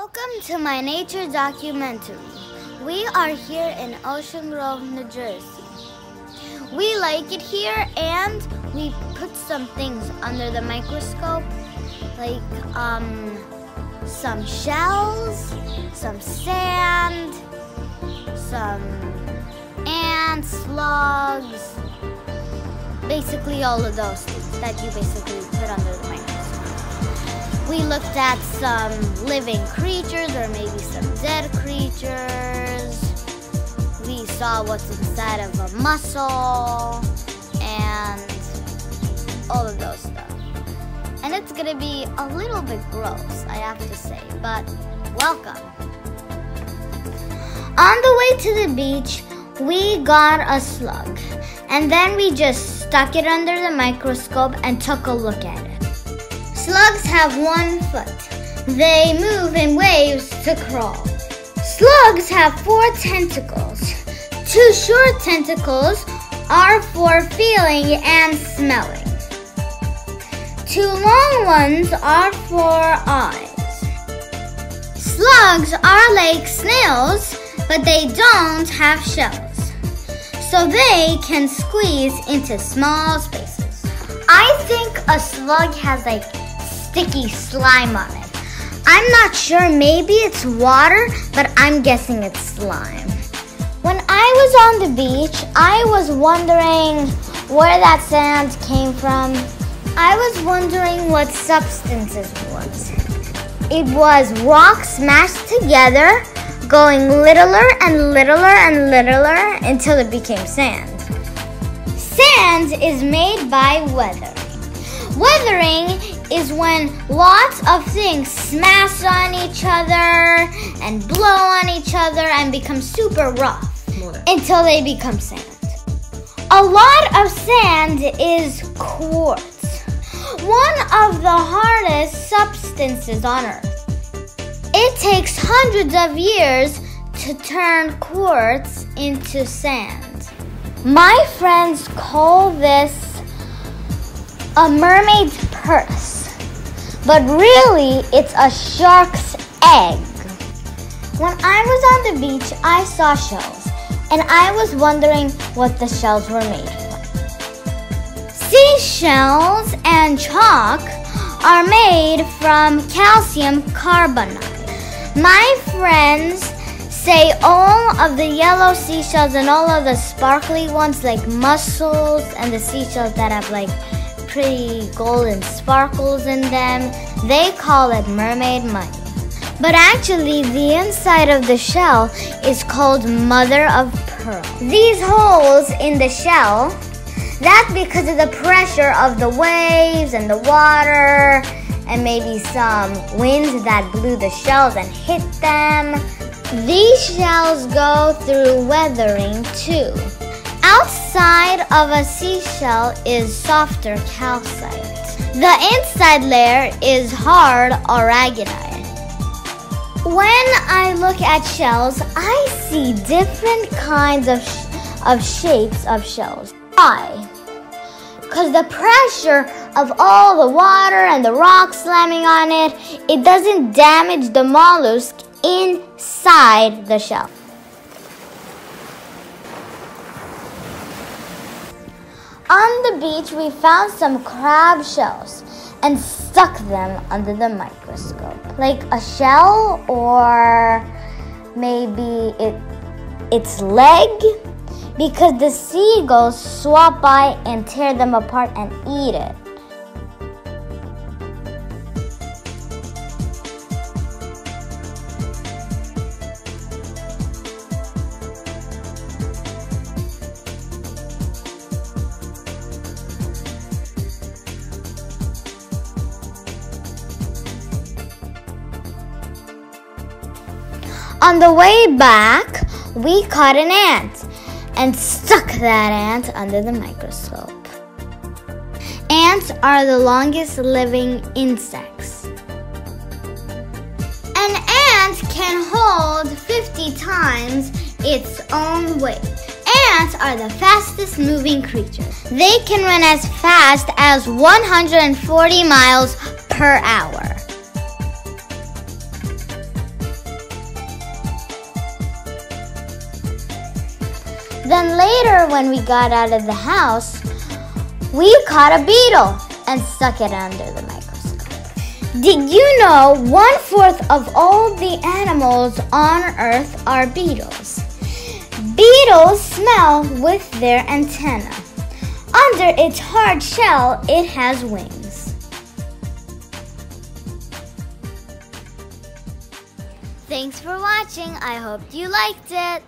Welcome to my nature documentary. We are here in Ocean Grove, New Jersey. We like it here and we put some things under the microscope, like some shells, some sand, some ants, slugs, basically all of those things that you basically put under the microscope. We looked at some living creatures or maybe some dead creatures. We saw what's inside of a mussel and all of those stuff. And it's gonna be a little bit gross, I have to say, but welcome. On the way to the beach, we got a slug, and then we just stuck it under the microscope and took a look at it. Slugs have 1 foot. They move in waves to crawl. Slugs have 4 tentacles. 2 short tentacles are for feeling and smelling. 2 long ones are for eyes. Slugs are like snails, but they don't have shells, so they can squeeze into small spaces. I think a slug has like sticky slime on it. I'm not sure, maybe it's water, but I'm guessing it's slime. When I was on the beach, I was wondering where that sand came from. I was wondering what substances it was. It was rocks smashed together, going littler and littler and littler until it became sand. Sand is made by weathering. Weathering is when lots of things smash on each other and blow on each other and become super rough until they become sand. A lot of sand is quartz, one of the hardest substances on Earth. It takes hundreds of years to turn quartz into sand. My friends call this a mermaid's purse, but really it's a shark's egg. When I was on the beach, I saw shells, and I was wondering what the shells were made from. Seashells and chalk are made from calcium carbonate. My friends say all of the yellow seashells and all of the sparkly ones like mussels and the seashells that have like pretty golden sparkles in them, they call it mermaid money. But actually the inside of the shell is called mother of pearl. These holes in the shell, that's because of the pressure of the waves and the water and maybe some winds that blew the shells and hit them. These shells go through weathering too. Outside of a seashell is softer calcite. The inside layer is hard aragonite. When I look at shells, I see different kinds of shapes of shells. Why? Because the pressure of all the water and the rocks slamming on it, it doesn't damage the mollusk inside the shell. On the beach, we found some crab shells and stuck them under the microscope. Like a shell, or maybe its leg, because the seagulls swap by and tear them apart and eat it. On the way back, we caught an ant and stuck that ant under the microscope. Ants are the longest living insects. An ant can hold 50 times its own weight. Ants are the fastest moving creatures. They can run as fast as 140 miles per hour. Then later, when we got out of the house, we caught a beetle and stuck it under the microscope. Did you know 1/4 of all the animals on Earth are beetles? Beetles smell with their antenna. Under its hard shell, it has wings. Thanks for watching. I hope you liked it.